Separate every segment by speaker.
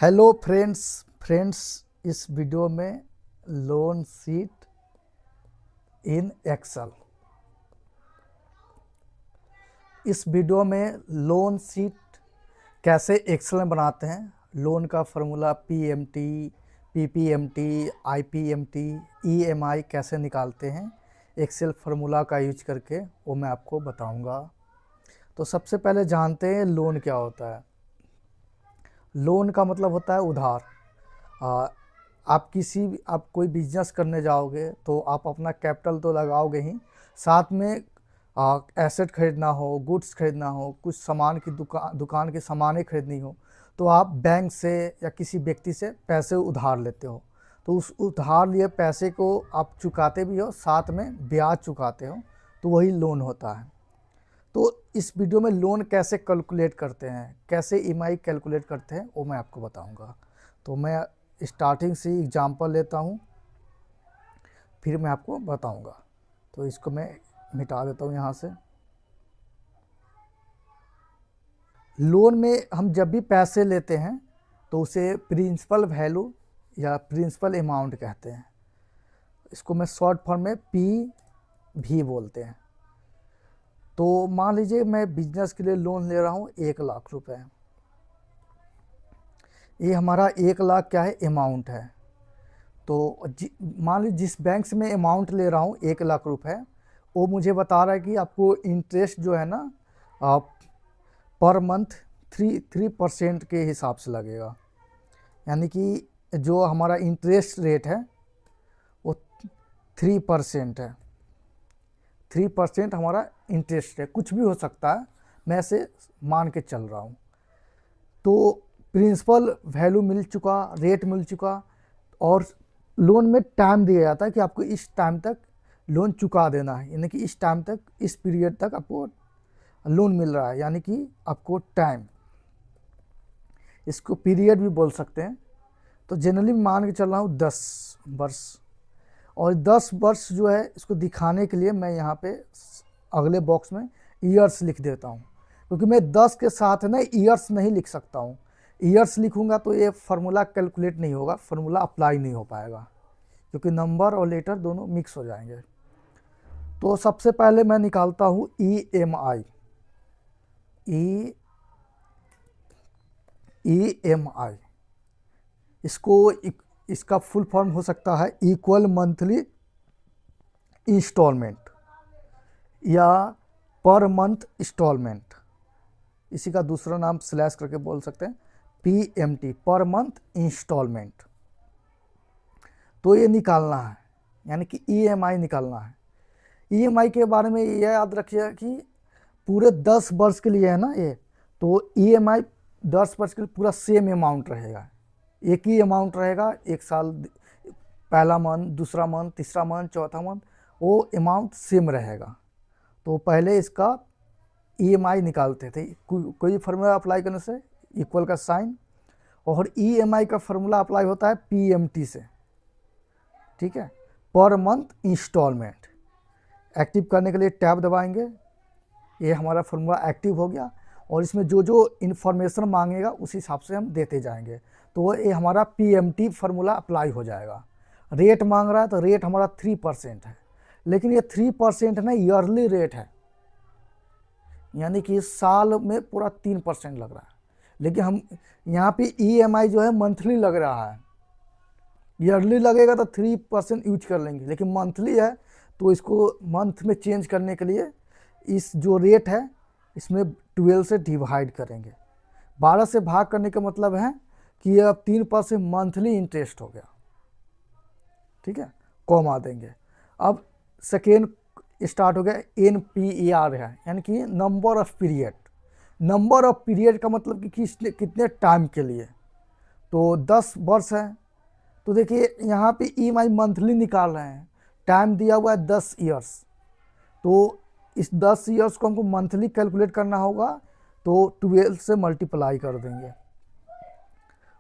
Speaker 1: Hello friends इस video में loan sheet in Excel. इस वीडियो में लोन शीट कैसे एक्सेल में बनाते हैं, लोन का formula PMT, PPMT, IPMT, EMI कैसे निकालते हैं एक्सेल फार्मूला का यूज करके, वो मैं आपको बताऊंगा। तो सबसे पहले जानते हैं लोन क्या होता है। लोन का मतलब होता है उधार। आप कोई बिजनेस करने जाओगे तो आप अपना कैपिटल तो लगाओगे ही, साथ में एसेट खरीदना हो, गुड्स खरीदना हो, कुछ सामान की दुकान की सामानें खरीदनी हो तो आप बैंक से या किसी व्यक्ति से पैसे उधार लेते हो। तो उस उधार लिए पैसे को आप चुकाते भी हो, साथ में ब्याज चुकाते हो, तो वही लोन होता है। तो इस वीडियो में लोन कैसे कैलकुलेट करते हैं, कैसे ईएमआई कैलकुलेट करते हैं, वो मैं आपको बताऊंगा। तो मैं स्टार्टिंग से एग्जांपल लेता हूं, फिर मैं आपको बताऊंगा। तो इसको मैं मिटा देता हूं यहाँ से। लोन में हम जब भी पैसे लेते हैं तो उसे प्रिंसिपल वैल्यू या प्रिंसिपल अमाउंट कहते हैं। इसको मैं शॉर्ट फॉर्म में पी भी बोलते हैं। तो मान लीजिए मैं बिजनेस के लिए लोन ले रहा हूँ 1,00,000 रुपए। ये हमारा 1,00,000 क्या है, अमाउंट है। तो मान लीजिए जिस बैंक से मैं अमाउंट ले रहा हूँ 1,00,000 रुपए, वो मुझे बता रहा है कि आपको इंटरेस्ट जो है ना पर मंथ 3% के हिसाब से लगेगा। यानी कि जो हमारा इंटरेस्ट रेट है वो 3% है। 3% हमारा इंटरेस्ट है, कुछ भी हो सकता है, मैं ऐसे मान के चल रहा हूँ। तो प्रिंसिपल वैल्यू मिल चुका, रेट मिल चुका, और लोन में टाइम दिया जाता है कि आपको इस टाइम तक लोन चुका देना है। यानी कि इस टाइम तक, इस पीरियड तक आपको लोन मिल रहा है, यानी कि आपको टाइम, इसको पीरियड भी बोल सकते हैं। तो जनरली मान के चल रहा हूँ 10 वर्ष, और 10 वर्ष जो है इसको दिखाने के लिए मैं यहाँ पे अगले बॉक्स में ईयर्स लिख देता हूँ, क्योंकि मैं 10 के साथ ना ईयर्स नहीं लिख सकता हूँ। ईयर्स लिखूंगा तो ये फार्मूला कैलकुलेट नहीं होगा, फार्मूला अप्लाई नहीं हो पाएगा, क्योंकि नंबर और लेटर दोनों मिक्स हो जाएंगे। तो सबसे पहले मैं निकालता हूँ ईएमआई। ईएमआई इसका फुल फॉर्म हो सकता है इक्वल मंथली इंस्टॉलमेंट या पर मंथ इंस्टॉलमेंट। इसी का दूसरा नाम स्लैश करके बोल सकते हैं पीएमटी, पर मंथ इंस्टॉलमेंट। तो ये निकालना है, यानी कि ईएमआई निकालना है। ईएमआई के बारे में ये याद रखिए कि पूरे 10 वर्ष के लिए है ना ये, तो ईएमआई 10 वर्ष के लिए पूरा सेम अमाउंट रहेगा, एक ही अमाउंट रहेगा। एक साल, पहला मंथ, दूसरा मंथ, तीसरा मंथ, चौथा मंथ, वो अमाउंट सेम रहेगा। तो पहले इसका ईएमआई निकालते थे, कोई फार्मूला अप्लाई करने से इक्वल का साइन, और ईएमआई का फार्मूला अप्लाई होता है पीएमटी से, ठीक है, पर मंथ इंस्टॉलमेंट। एक्टिव करने के लिए टैब दबाएंगे, ये हमारा फार्मूला एक्टिव हो गया, और इसमें जो जो इन्फॉर्मेशन मांगेगा उस हिसाब से हम देते जाएंगे। तो ये हमारा पीएमटी फार्मूला अप्लाई हो जाएगा। रेट मांग रहा है तो रेट हमारा 3% है, लेकिन ये 3% ना ईयरली रेट है, यानी कि साल में पूरा 3% लग रहा है। लेकिन हम यहाँ पे ईएमआई जो है मंथली लग रहा है। ईयरली लगेगा तो 3% यूज कर लेंगे, लेकिन मंथली है तो इसको मंथ में चेंज करने के लिए इस जो रेट है इसमें 12 से डिवाइड करेंगे। 12 से भाग करने का मतलब है कि ये अब 3% मंथली इंटरेस्ट हो गया, ठीक है, कॉमा देंगे। अब सेकेंड स्टार्ट हो गया, एनपीईआर है, यानी कि number of period. Number of period का मतलब कि कितने टाइम के लिए, तो 10 वर्ष है। तो देखिए यहाँ पे ईएमआई मंथली निकाल रहे हैं, टाइम दिया हुआ है 10 ईयर्स, तो इस 10 ईयर्स को हमको मंथली कैलकुलेट करना होगा, तो 12 से मल्टीप्लाई कर देंगे।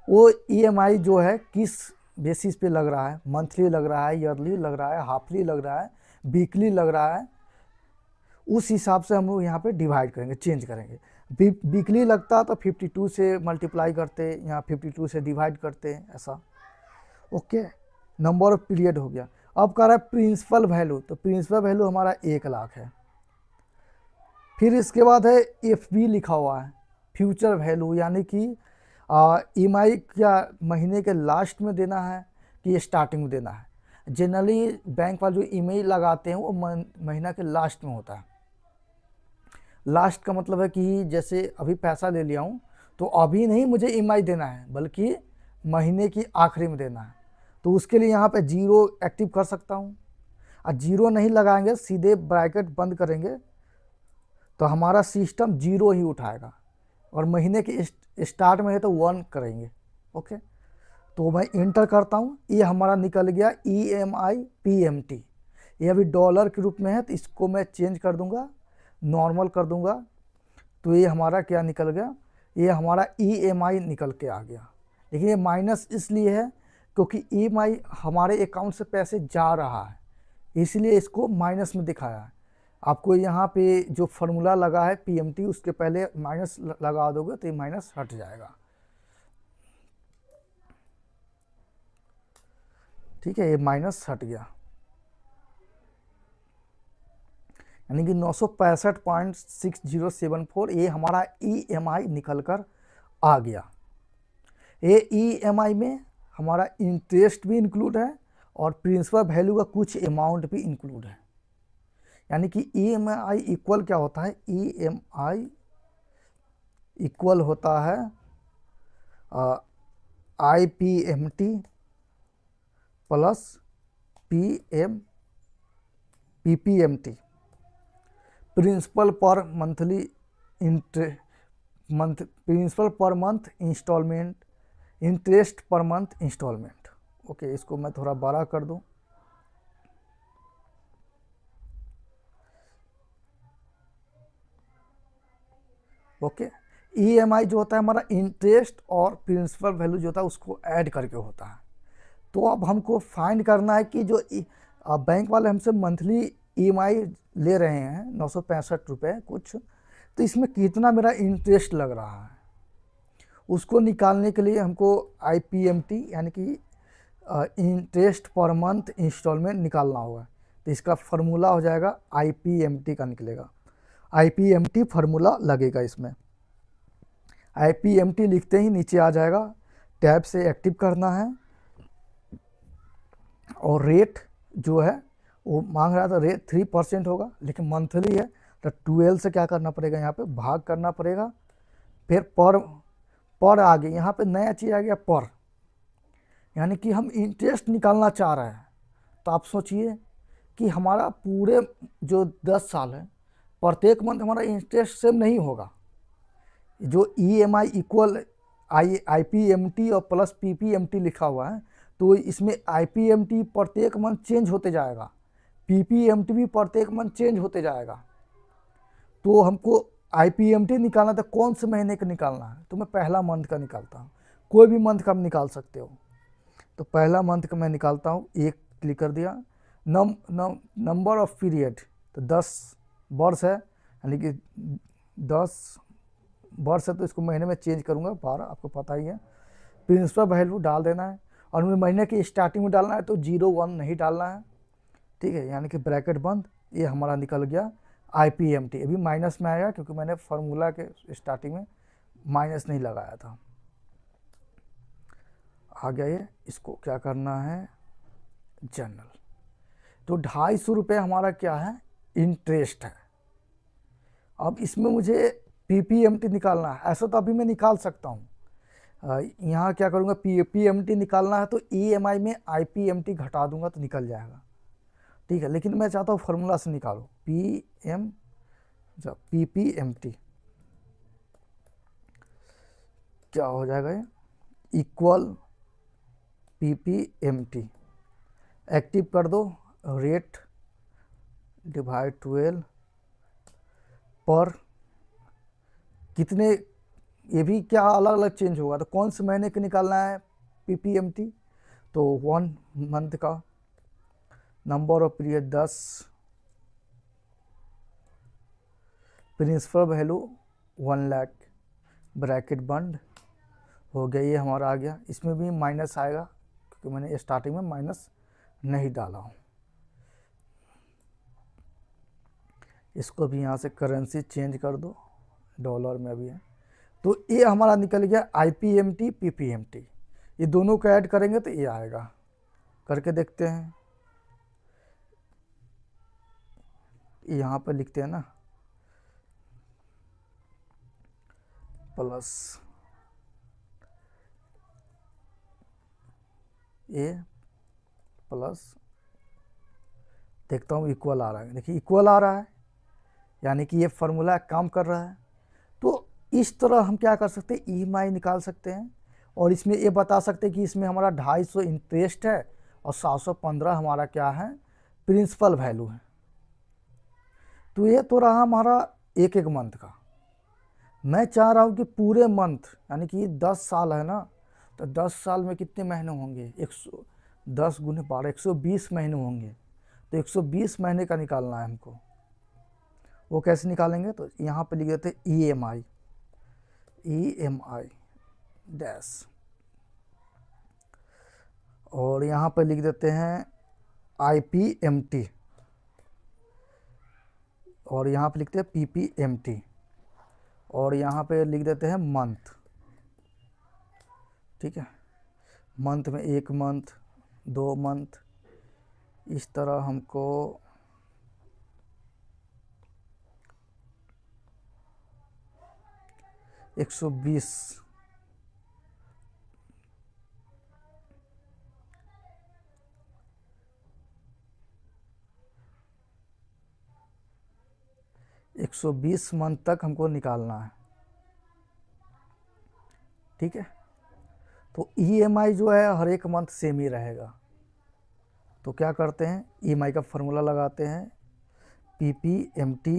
Speaker 1: वो ईएमआई जो है किस बेसिस पे लग रहा है, मंथली लग रहा है, ईयरली लग रहा है, हाफली लग रहा है, वीकली लग रहा है, उस हिसाब से हम लोग यहाँ पे डिवाइड करेंगे, चेंज करेंगे। वीकली लगता तो 52 से मल्टीप्लाई करते या 52 से डिवाइड करते ऐसा। ओके, नंबर ऑफ पीरियड हो गया। अब कह रहा है प्रिंसिपल वैल्यू, तो प्रिंसिपल वैल्यू हमारा 1,00,000 है। फिर इसके बाद है FV लिखा हुआ है, फ्यूचर वैल्यू, यानी कि EMI क्या महीने के लास्ट में देना है कि स्टार्टिंग में देना है। जनरली बैंक वाले जो EMI लगाते हैं वो महीना के लास्ट में होता है। लास्ट का मतलब है कि जैसे अभी पैसा ले लिया हूँ तो अभी नहीं मुझे EMI देना है, बल्कि महीने की आखिरी में देना है। तो उसके लिए यहाँ पे 0 एक्टिव कर सकता हूँ, और 0 नहीं लगाएंगे, सीधे ब्रैकेट बंद करेंगे तो हमारा सिस्टम 0 ही उठाएगा, और महीने के स्टार्ट में है तो 1 करेंगे। ओके, तो मैं इंटर करता हूँ, ये हमारा निकल गया EMI PMT। ये अभी डॉलर के रूप में है तो इसको मैं चेंज कर दूंगा, नॉर्मल कर दूंगा, तो ये हमारा क्या निकल गया, ये हमारा EMI निकल के आ गया। लेकिन ये माइनस इसलिए है क्योंकि EMI हमारे अकाउंट से पैसे जा रहा है, इसलिए इसको माइनस में दिखाया है। आपको यहाँ पे जो फॉर्मूला लगा है PMT, उसके पहले माइनस लगा दोगे तो ये माइनस हट जाएगा। ठीक है, ये माइनस हट गया, यानी कि 965.6074 ये हमारा EMI निकल कर आ गया। ये EMI में हमारा इंटरेस्ट भी इंक्लूड है और प्रिंसिपल वैल्यू का कुछ अमाउंट भी इंक्लूड है। यानी कि EMI इक्वल क्या होता है, EMI इक्वल होता है IPMT प्लस PPMT, principal per monthly principal per month instalment, interest per month instalment. Okay, इसको मैं थोड़ा बड़ा कर दूं। ओके, EMI जो होता है हमारा इंटरेस्ट और प्रिंसिपल वैल्यू जो होता है उसको ऐड करके होता है। तो अब हमको फाइंड करना है कि जो बैंक वाले हमसे मंथली EMI ले रहे हैं 965 रुपये कुछ, तो इसमें कितना मेरा इंटरेस्ट लग रहा है, उसको निकालने के लिए हमको IPMT यानी कि इंटरेस्ट पर मंथ इंस्टॉलमेंट निकालना होगा। तो इसका फार्मूला हो जाएगा IPMT का निकलेगा, IPMT फार्मूला लगेगा इसमें। IPMT लिखते ही नीचे आ जाएगा, टैब से एक्टिव करना है, और रेट जो है वो मांग रहा था रेट 3% होगा, लेकिन मंथली है तो 12 से क्या करना पड़ेगा, यहाँ पे भाग करना पड़ेगा। फिर पर आगे यहाँ पे नया चीज़ आ गया पर, यानी कि हम इंटरेस्ट निकालना चाह रहे हैं। तो आप सोचिए कि हमारा पूरे जो 10 साल है, प्रत्येक मंथ हमारा इंटरेस्ट सेम नहीं होगा। जो EMI इक्वल IPMT और प्लस PPMT लिखा हुआ है, तो इसमें IPMT प्रत्येक मंथ चेंज होते जाएगा, PPMT भी प्रत्येक मंथ चेंज होते जाएगा। तो हमको IPMT निकालना था, कौन से महीने का निकालना है, तो मैं पहला मंथ का निकालता हूँ। कोई भी मंथ का आप निकाल सकते हो, तो पहला मंथ का मैं निकालता हूँ, एक क्लिक कर दिया। नंबर ऑफ पीरियड, तो 10 वर्ष है, यानी कि 10 वर्ष है, तो इसको महीने में चेंज करूँगा 12, आपको पता ही है। प्रिंसिपल वैल्यू डाल देना है, और मुझे महीने की स्टार्टिंग में डालना है तो 0-1 नहीं डालना है। ठीक है, यानी कि ब्रैकेट बंद, ये हमारा निकल गया IPMT। अभी माइनस में आएगा क्योंकि मैंने फार्मूला के स्टार्टिंग में माइनस नहीं लगाया था। आ गया ये, इसको क्या करना है, जनरल। तो 250 रुपये हमारा क्या है, इंटरेस्ट है। अब इसमें मुझे PPMT निकालना है, ऐसा तो अभी मैं निकाल सकता हूँ। यहाँ क्या करूँगा, PPMT निकालना है तो EMI में IPMT घटा दूंगा तो निकल जाएगा। ठीक है, लेकिन मैं चाहता हूँ फार्मूला से निकालो, PPMT क्या हो जाएगा, ये इक्वल PPMT एक्टिव कर दो, रेट डिवाइड 12 पर कितने, ये भी क्या अलग अलग चेंज होगा। तो कौन से महीने का निकालना है PPMT, तो 1 मंथ का, number of period 10, principal value 1 lakh, bracket बंद हो गया, ये हमारा आ गया। इसमें भी माइनस आएगा क्योंकि मैंने स्टार्टिंग में माइनस नहीं डाला हूँ। इसको भी यहाँ से करेंसी चेंज कर दो, डॉलर में अभी है। तो ये हमारा निकल गया IPMT PPMT, ये दोनों को ऐड करेंगे तो ये आएगा। करके देखते हैं, यहाँ पर लिखते हैं ना प्लस ए प्लस, देखता हूँ इक्वल आ रहा है। देखिए इक्वल आ रहा है, यानी कि ये फार्मूला काम कर रहा है। तो इस तरह हम क्या कर सकते हैं, EMI निकाल सकते हैं और इसमें ये बता सकते हैं कि इसमें हमारा 250 इंटरेस्ट है और 715 हमारा क्या है, प्रिंसिपल वैल्यू है। तो ये तो रहा हमारा एक एक मंथ का। मैं चाह रहा हूँ कि पूरे मंथ, यानी कि 10 साल है ना, तो 10 साल में कितने महीने होंगे, 110 गुने 12, 120 महीने होंगे। तो 120 महीने का निकालना है हमको। वो कैसे निकालेंगे, तो यहाँ पे लिख देते EMI डैश, और यहाँ पे लिख देते हैं IPMT, और यहाँ पे लिखते हैं PPMT, और यहाँ पे लिख देते हैं मंथ। ठीक है, मंथ में 1 मंथ, 2 मंथ, इस तरह हमको 120 120 मंथ तक हमको निकालना है। ठीक है, तो EMI जो है हर एक मंथ सेम ही रहेगा। तो क्या करते हैं, EMI का फार्मूला लगाते हैं, PPMT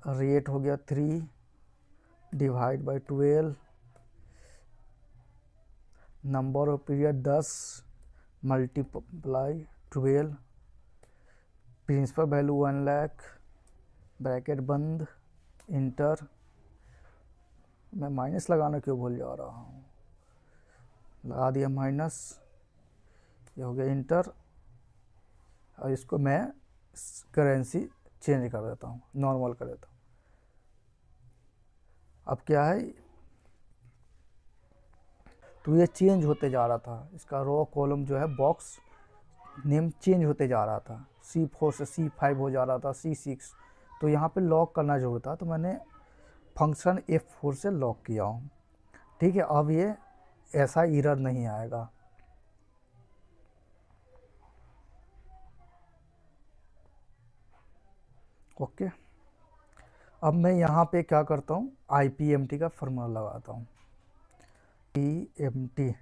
Speaker 1: रेट हो गया 3 divide by 12, number of period 10 multiply 12, principal value 1 lakh, bracket बंद, इंटर। मैं माइनस लगाना क्यों भूल जा रहा हूँ, लगा दिया माइनस, ये हो गया इंटर। और इसको मैं करेंसी चेंज कर देता हूँ, नॉर्मल कर देता हूँ। अब क्या है, तो ये चेंज होते जा रहा था, इसका रो कॉलम जो है बॉक्स नेम चेंज होते जा रहा था, C4 से C5 हो जा रहा था, C6। तो यहाँ पे लॉक करना जो होता, तो मैंने फंक्शन F4 से लॉक किया हूँ। ठीक है, अब ये ऐसा एरर नहीं आएगा। ओके, अब मैं यहाँ पे क्या करता हूँ, IPMT का फार्मूला लगाता हूँ। PMT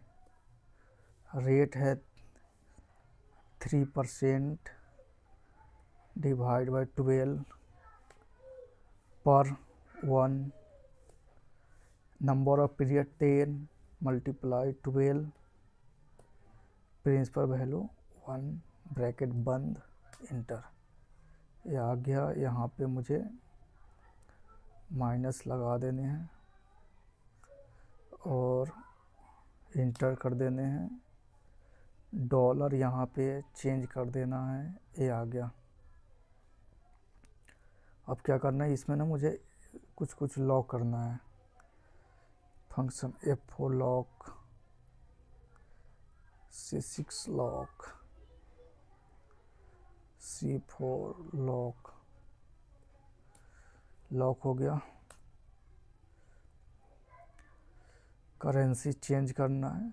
Speaker 1: रेट है 3% डिवाइड बाई 12 पर 1, number of period 10 multiply 12, principal value 1, bracket बंद, इंटर। ये आ गया। यहाँ पे मुझे माइनस लगा देने हैं और इंटर कर देने हैं, डॉलर यहाँ पे चेंज कर देना है, ये आ गया। अब क्या करना है, इसमें ना मुझे कुछ लॉक करना है, function F4 lock, C6 lock, C4 lock, lock हो गया। करेंसी चेंज करना है।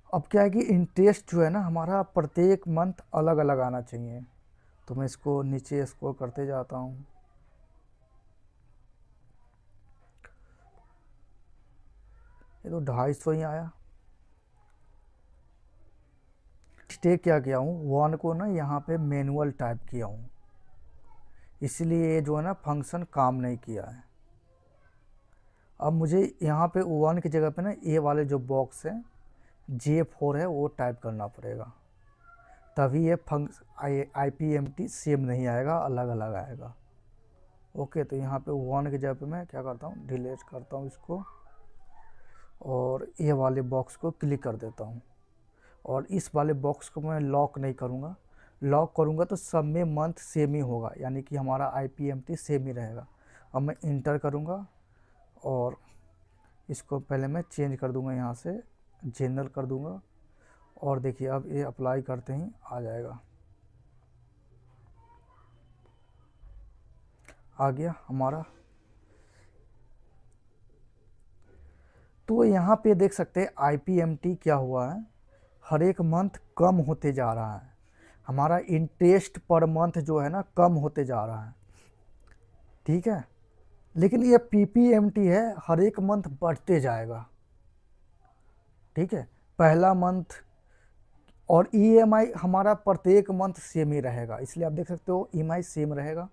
Speaker 1: अब क्या है कि इंटरेस्ट जो है ना हमारा प्रत्येक मंथ अलग अलग आना चाहिए, तो मैं इसको नीचे स्क्रॉल करते जाता हूँ। ये तो 250 ही आया। स्टेक क्या किया हूँ, 1 को ना यहाँ पे मैनुअल टाइप किया हूँ, इसलिए ये जो है ना फंक्शन काम नहीं किया है। अब मुझे यहाँ पे 1 की जगह पे ना ये वाले जो बॉक्स है J4 है वो टाइप करना पड़ेगा, तभी ये IPMT सेम नहीं आएगा, अलग अलग आएगा। ओके, तो यहाँ पे 1 की जगह पे मैं क्या करता हूँ, डिलीट करता हूँ इसको और ये वाले बॉक्स को क्लिक कर देता हूँ। और इस वाले बॉक्स को मैं लॉक नहीं करूँगा, लॉक करूँगा तो सब में मंथ सेम ही होगा, यानी कि हमारा IPMT सेम ही रहेगा। अब मैं इंटर करूँगा और इसको पहले मैं चेंज कर दूँगा, यहाँ से जनरल कर दूँगा और देखिए अब ये अप्लाई करते ही आ जाएगा, आ गया हमारा। तो यहाँ पे देख सकते हैं IPMT क्या हुआ है, हर एक मंथ कम होते जा रहा है। हमारा इंटरेस्ट पर मंथ जो है ना कम होते जा रहा है, ठीक है। लेकिन ये PPMT है, हर एक मंथ बढ़ते जाएगा, ठीक है। पहला मंथ और EMI हमारा प्रत्येक मंथ सेम ही रहेगा, इसलिए आप देख सकते हो EMI सेम रहेगा।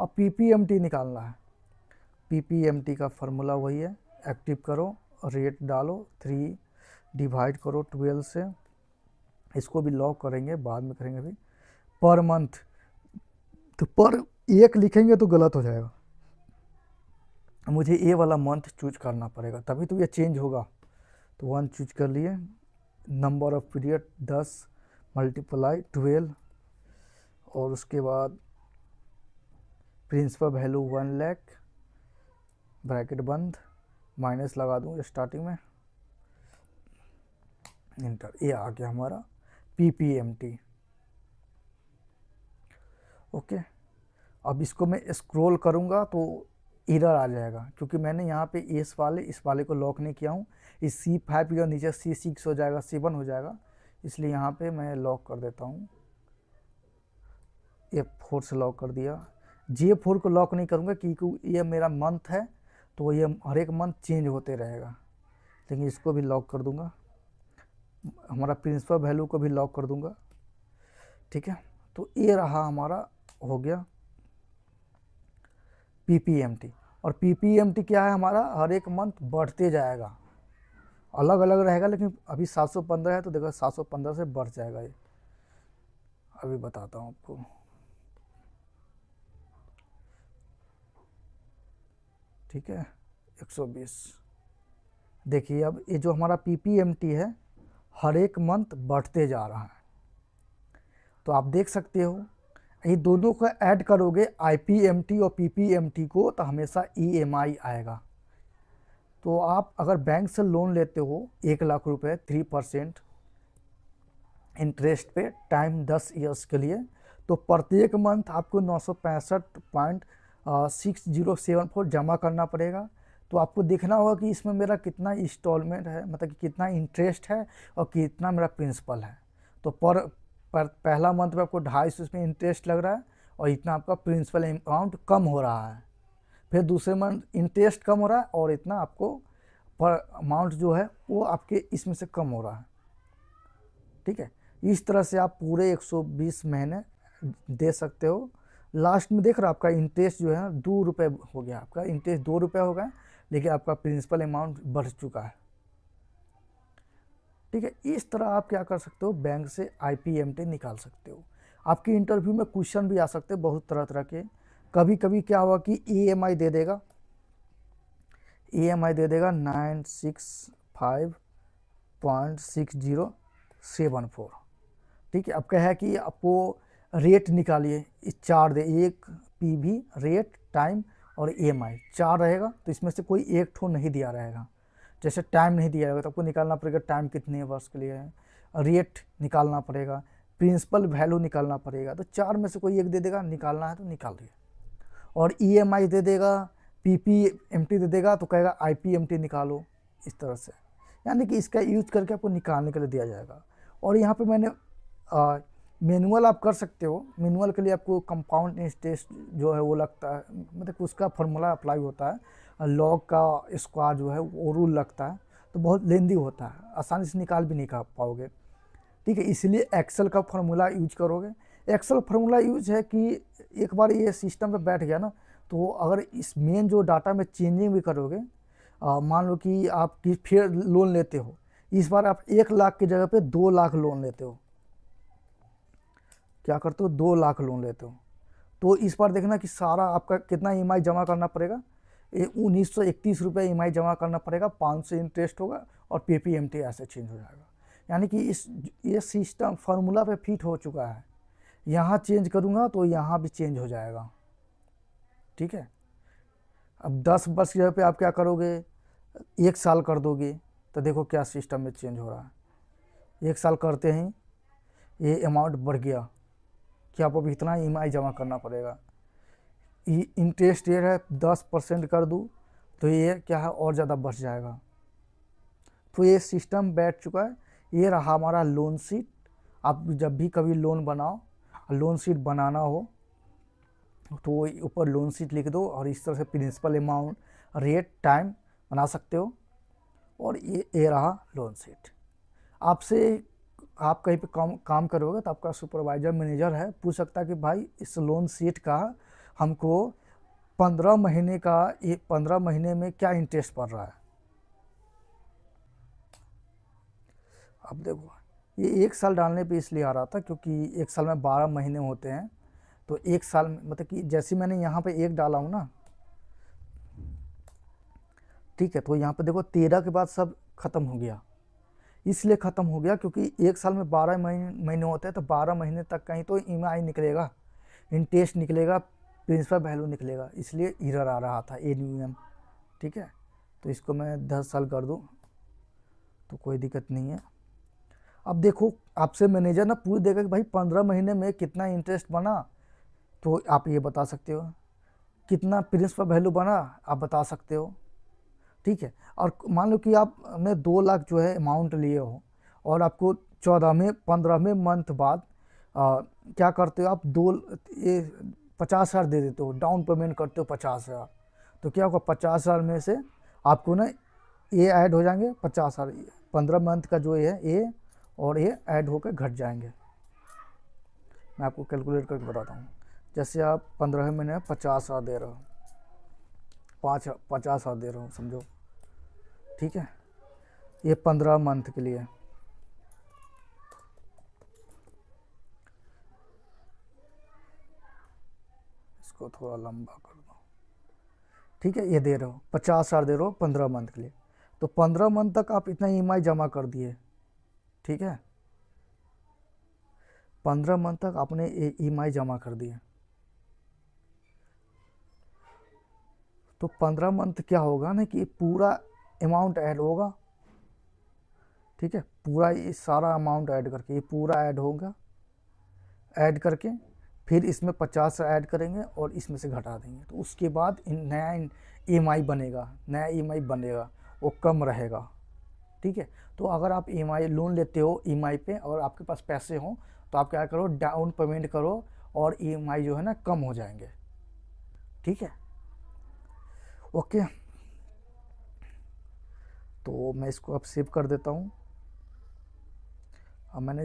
Speaker 1: और PPMT निकालना है, PPMT का फार्मूला वही है, एक्टिव करो, रेट डालो 3 डिवाइड करो 12 से, इसको भी लॉक करेंगे, बाद में करेंगे अभी। पर मंथ, तो पर एक लिखेंगे तो गलत हो जाएगा, मुझे ये वाला मंथ चूज करना पड़ेगा, तभी तो ये चेंज होगा। तो 1 चूज कर लिए, नंबर ऑफ पीरियड 10 मल्टीप्लाई 12 और उसके बाद प्रिंसिपल वैल्यू 1 लाख, ब्रैकेट बंद, माइनस लगा दूँ स्टार्टिंग में, इंटर। ये आ गया हमारा PPMT। ओके, अब इसको मैं स्क्रॉल करूँगा तो एरर आ जाएगा, क्योंकि मैंने यहाँ पे इस वाले को लॉक नहीं किया हूँ। इस C5 के नीचे C6 हो जाएगा, C1 हो जाएगा, इसलिए यहाँ पे मैं लॉक कर देता हूँ, F4 से लॉक कर दिया। J4 को लॉक नहीं करूँगा क्योंकि ये मेरा मंथ है, तो ये हर एक मंथ चेंज होते रहेगा, लेकिन इसको भी लॉक कर दूँगा, हमारा प्रिंसिपल वैल्यू को भी लॉक कर दूँगा, ठीक है। तो ये रहा हमारा, हो गया PPMT। और PPMT क्या है, हमारा हर एक मंथ बढ़ते जाएगा, अलग अलग रहेगा, लेकिन अभी 715 है तो देखो 715 से बढ़ जाएगा ये, अभी बताता हूँ आपको। ठीक है, 120। देखिए अब ये जो हमारा PPMT है हर एक मंथ बढ़ते जा रहा है, तो आप देख सकते हो ये दोनों को ऐड करोगे IPMT और PPMT को तो हमेशा EMI आएगा। तो आप अगर बैंक से लोन लेते हो 1 लाख रुपए 3% इंटरेस्ट पे, टाइम 10 ईयर्स के लिए, तो प्रत्येक मंथ आपको 965.6074 जमा करना पड़ेगा। तो आपको देखना होगा कि इसमें मेरा कितना इंस्टॉलमेंट है, मतलब कि कितना इंटरेस्ट है और कितना मेरा प्रिंसिपल है। तो पहला मंथ में आपको 250 इसमें इंटरेस्ट लग रहा है और इतना आपका प्रिंसिपल अमाउंट कम हो रहा है। फिर दूसरे मंथ इंटरेस्ट कम हो रहा है और इतना आपको पर अमाउंट जो है वो आपके इसमें से कम हो रहा है, ठीक है। इस तरह से आप पूरे 120 महीने दे सकते हो। लास्ट में देख रहे हो आपका इंटरेस्ट जो है 2 रुपये हो गया, आपका इंटरेस्ट 2 रुपये हो गया, लेकिन आपका प्रिंसिपल अमाउंट बढ़ चुका है, ठीक है। इस तरह आप क्या कर सकते हो, बैंक से IPMT निकाल सकते हो। आपके इंटरव्यू में क्वेश्चन भी आ सकते हैं बहुत तरह तरह के। कभी कभी क्या हुआ कि EMI दे देगा, EMI दे देगा 965.6074, ठीक है। अब क्या है कि आपको रेट निकालिए, इस 4 दे, एक PV, रेट, टाइम और EMI 4 रहेगा, तो इसमें से कोई एक ठो नहीं दिया रहेगा। जैसे टाइम नहीं दिया रहेगा तो आपको निकालना पड़ेगा टाइम कितने वर्ष के लिए है, रेट निकालना पड़ेगा, प्रिंसिपल वैल्यू निकालना पड़ेगा। तो 4 में से कोई एक दे देगा, निकालना है तो निकाल दिए। और EMI दे देगा, PPMT दे देगा, तो कहेगा IPMT निकालो, इस तरह से, यानी कि इसका यूज करके आपको निकालने के लिए दिया जाएगा। और यहाँ पे मैंने मैनुअल आप कर सकते हो, मैनुअल के लिए आपको कंपाउंड इंटरेस्ट जो है वो लगता है, मतलब उसका फार्मूला अप्लाई होता है, लॉग का स्क्वायर जो है वो रूल लगता है, तो बहुत लेंदी होता है, आसानी से निकाल भी नहीं कर पाओगे, ठीक है। इसलिए एक्सेल का फार्मूला यूज करोगे। एक्सेल फार्मूला यूज है कि एक बार ये सिस्टम पे बैठ गया ना, तो अगर इस मेन जो डाटा में चेंजिंग भी करोगे, मान लो कि आप फिर लोन लेते हो, इस बार आप 1 लाख की जगह पे 2 लाख लोन लेते हो, क्या करते हो, 2 लाख लोन लेते हो, तो इस बार देखना कि सारा आपका कितना ईएमआई जमा करना पड़ेगा, 1931 रुपये ईएमआई जमा करना पड़ेगा, 500 इंटरेस्ट होगा और पीपीएमटी ऐसे चेंज हो जाएगा। यानी कि ये सिस्टम फार्मूला पे फिट हो चुका है। यहाँ चेंज करूँगा तो यहाँ भी चेंज हो जाएगा। ठीक है, अब 10 वर्ष की जगह पे आप क्या करोगे, 1 साल कर दोगे, तो देखो क्या सिस्टम में चेंज हो रहा है। 1 साल करते ही ये अमाउंट बढ़ गया कि आपको भी इतना ईएमआई जमा करना पड़ेगा। इंटरेस्ट रेट है 10% कर दूँ तो ये क्या है और ज़्यादा बढ़ जाएगा। तो ये सिस्टम बैठ चुका है। ये रहा हमारा लोन शीट। आप जब भी कभी लोन बनाओ, लोन शीट बनाना हो तो ऊपर लोन शीट लिख दो और इस तरह से प्रिंसिपल अमाउंट, रेट, टाइम बना सकते हो। और ये रहा लोन शीट। आपसे आप कहीं पे काम करोगे तो आपका सुपरवाइजर मैनेजर है, पूछ सकता है कि भाई इस लोन शीट का हमको 15 महीने का, ये 15 महीने में क्या इंटरेस्ट पड़ रहा है। अब देखो ये 1 साल डालने पे इसलिए आ रहा था क्योंकि 1 साल में 12 महीने होते हैं, तो 1 साल में मतलब कि जैसे मैंने यहाँ पे 1 डाला हूँ ना, ठीक है, तो यहाँ पे देखो 13 के बाद सब खत्म हो गया। इसलिए ख़त्म हो गया क्योंकि 1 साल में 12 महीने होते हैं, तो 12 महीने तक कहीं तो ईएमआई निकलेगा, इंटरेस्ट निकलेगा, प्रिंसिपल वैल्यू निकलेगा, इसलिए एरर आ रहा था एनयूएम। ठीक है, तो इसको मैं 10 साल कर दूँ तो कोई दिक्कत नहीं है। अब देखो आपसे मैनेजर ना पूछ देगा कि भाई 15 महीने में कितना इंटरेस्ट बना, तो आप ये बता सकते हो। कितना प्रिंसिपल वैल्यू बना आप बता सकते हो। ठीक है, और मान लो कि आपने 2 लाख जो है अमाउंट लिए हो और आपको 15वें मंथ बाद क्या करते हो आप, 50,000 दे देते हो, डाउन पेमेंट करते हो 50,000, तो क्या होगा 50,000 में से आपको ना ये ऐड हो जाएंगे 50,000, 15 मंथ का जो है ये और ये ऐड होकर घट जाएंगे। मैं आपको कैलकुलेट करके बताता हूँ। जैसे आप 15 महीने में 50,000 दे रहे हो, 50,000 दे रहा हूँ समझो। ठीक है, ये 15 मंथ के लिए। इसको थोड़ा लंबा कर दो। ठीक है, ये दे रहे हो 50,000 दे रहे हो 15 मंथ के लिए, तो 15 मंथ तक आप इतना ईएमआई जमा कर दिए। ठीक है, 15 मंथ तक आपने ईएमआई जमा कर दिए, तो 15 मंथ क्या होगा ना कि पूरा अमाउंट ऐड होगा। ठीक है, पूरा ये सारा अमाउंट ऐड करके ये पूरा ऐड होगा, ऐड करके फिर इसमें 50 ऐड करेंगे और इसमें से घटा देंगे, तो उसके बाद नया ईएमआई बनेगा, नया ईएमआई बनेगा, वो कम रहेगा। ठीक है, तो अगर आप ईएमआई लोन लेते हो ईएमआई पे और आपके पास पैसे हों तो आप क्या करो, डाउन पेमेंट करो और ईएमआई जो है ना कम हो जाएंगे। ठीक है, ओके, तो मैं इसको अब सेव कर देता हूँ। अब मैंने